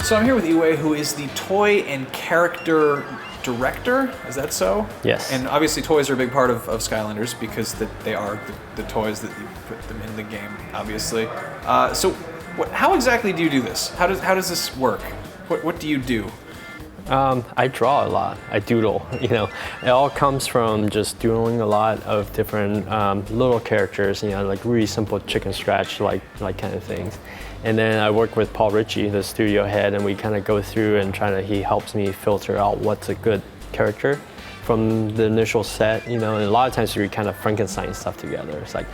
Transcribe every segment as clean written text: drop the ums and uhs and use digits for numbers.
So I'm here with I-Wei, who is the toy and character director. Is that so? Yes. And obviously toys are a big part of Skylanders because they are the toys that you put them in the game, obviously. How exactly do you do this? How does this work? What do you do? I draw a lot. I doodle. It all comes from just doodling a lot of different little characters. Like really simple chicken scratch like kind of things. And then I work with Paul Ritchie, the studio head, and we kind of go through and he helps me filter out what's a good character from the initial set. And a lot of times we kind of Frankenstein stuff together. It's like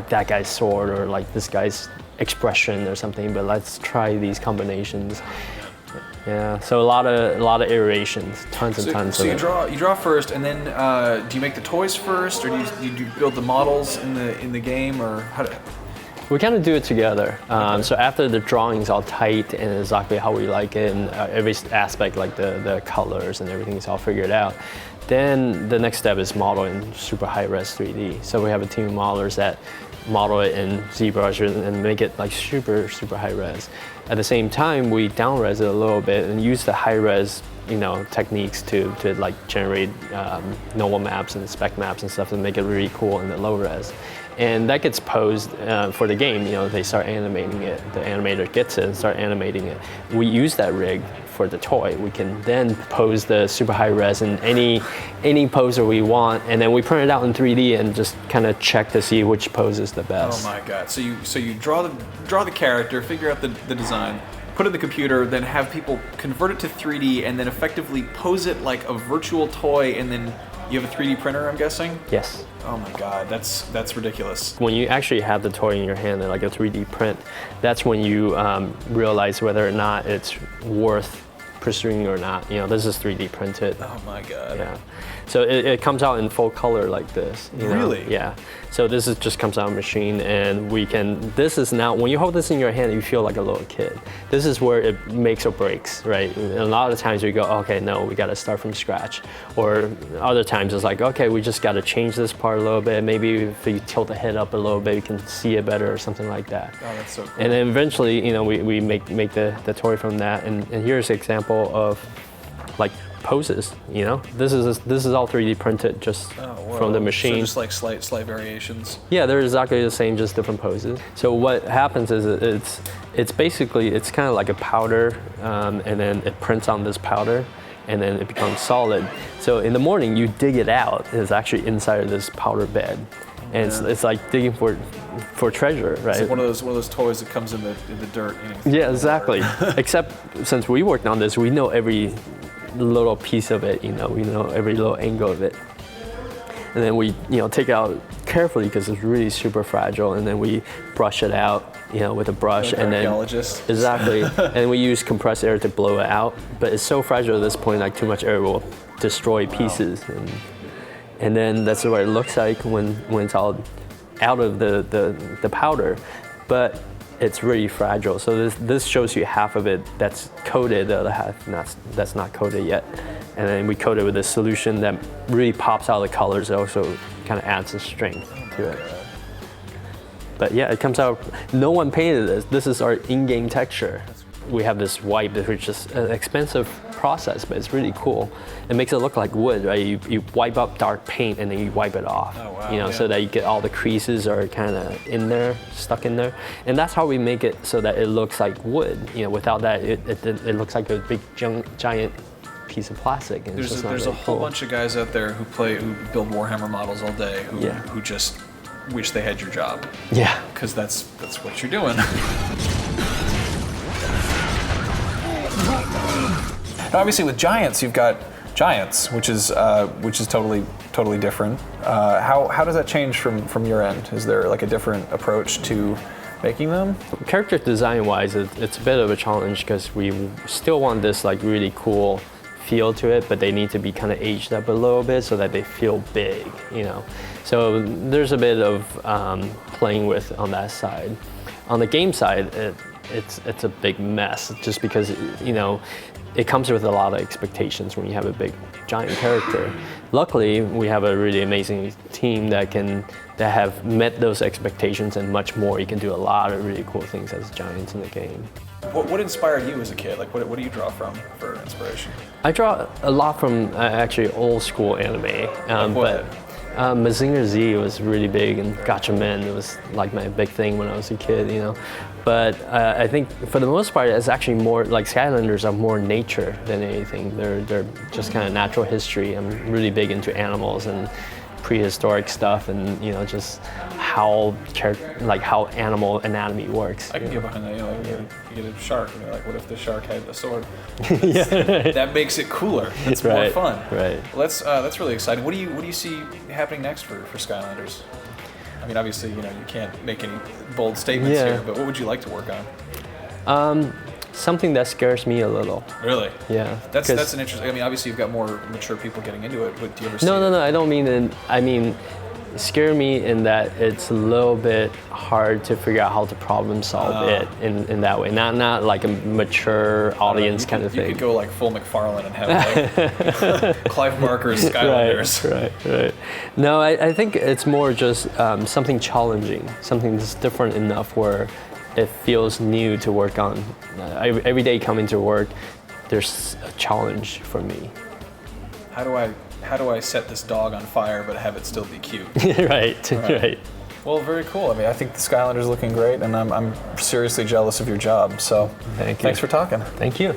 that guy's sword or like this guy's expression or something. But let's try these combinations. Yeah, so a lot of iterations, tons and tons of it. So you draw first, and then do you make the toys first, or do you build the models in the game, or how? We kind of do it together. Okay. So after the drawing's all tight and exactly how we like it, and every aspect like the colors and everything is all figured out, then the next step is model in super high-res 3D. So we have a team of modelers that model it in ZBrush and make it like super high-res. At the same time, we down-res it a little bit and use the high-res techniques to like generate normal maps and spec maps and stuff and make it really cool in the low-res. And that gets posed for the game. They start animating it. The animator gets it and start animating it. We use that rig for the toy. We can then pose the super high res in any poser we want, and then we print it out in 3D and just kind of check to see which pose is the best. Oh my God! So you draw the character, figure out the design, put it in the computer, then have people convert it to 3D, and then effectively pose it like a virtual toy, and then you have a 3D printer, I'm guessing? Yes. Oh my God, that's ridiculous. When you actually have the toy in your hand and like a 3D print, that's when you realize whether or not it's worth pursuing or not. This is 3D printed. Oh my God. Yeah. So it comes out in full color like this. Really? Yeah. So this just comes out of machine, and this is now, when you hold this in your hand, you feel like a little kid. This is where it makes or breaks, right? And a lot of times we go, okay, no, we got to start from scratch. Or other times it's like, okay, we just got to change this part a little bit. Maybe if you tilt the head up a little bit, you can see it better or something like that. Oh, that's so cool. And then eventually, we make the toy from that. And here's an example of like poses. This is all 3D printed just from the machine. So just like slight variations. Yeah, they're exactly the same, just different poses. So what happens is it's kind of like a powder, and then it prints on this powder, and then it becomes solid. So in the morning you dig it out, it's actually inside of this powder bed. And it's like digging for treasure, right? It's like one of those toys that comes in the dirt. Yeah, exactly. Except since we worked on this, we know every little piece of it. We know every little angle of it. And then we take it out carefully because it's really super fragile, and then we brush it out with a brush, like and then archaeologist. Exactly. And we use compressed air to blow it out, but it's so fragile at this point, like too much air will destroy pieces. And then that's what it looks like when it's all out of the powder, but it's really fragile. So this shows you half of it that's coated, the other half that's not coated yet. And then we coat it with a solution that really pops out the colors. It also kind of adds some strength to it. But yeah, it comes out, no one painted this. This is our in-game texture. We have this wipe, which is an expensive process, but it's really cool. It makes it look like wood, right? You wipe up dark paint and then you wipe it off. Oh, wow, so that you get all the creases are kind of in there, stuck in there. And that's how we make it so that it looks like wood. Without that, it looks like a big giant piece of plastic. And there's a whole bunch of guys out there who build Warhammer models all day who just wish they had your job. Yeah. Because that's what you're doing. Now, obviously, with Giants, you've got Giants, which is totally different. How does that change from your end? Is there like a different approach to making them? Character design-wise, it's a bit of a challenge because we still want this like really cool feel to it, but they need to be kind of aged up a little bit so that they feel big. So there's a bit of playing with on that side. On the game side, it's a big mess just because it comes with a lot of expectations when you have a big giant character. Luckily, we have a really amazing team that have met those expectations and much more. You can do a lot of really cool things as giants in the game. What inspired you as a kid? Like, what do you draw from for inspiration? I draw a lot from actually old school anime, but Mazinger Z was really big, and Gatchaman, it was like my big thing when I was a kid, you know. But I think for the most part, it's actually more like Skylanders are more nature than anything. They're just kind of natural history. I'm really big into animals and prehistoric stuff, and you know, just how animal anatomy works. I can get behind that. You know, you get a shark, and you're like, what if the shark had a sword? Yeah, that makes it cooler. It's right, more fun. Right. Well, that's really exciting. What do you see happening next for Skylanders? I mean, obviously, you know, you can't make any bold statements here, but what would you like to work on? Something that scares me a little. Really? Yeah. That's an interesting. I mean, obviously, you've got more mature people getting into it, but do you ever see? No. I don't mean. I mean, scare me in that it's a little bit hard to figure out how to problem solve it in that way. Not like a mature audience kind of thing. You could go like full McFarlane and have like Clive Barker's Skylanders. Right. No, I think it's more just something challenging, something that's different enough where it feels new to work on. Every day coming to work, there's a challenge for me. How do I set this dog on fire but have it still be cute? Right. Well, very cool. I mean, I think the Skylanders looking great, and I'm seriously jealous of your job. So, thank you. Thanks for talking. Thank you.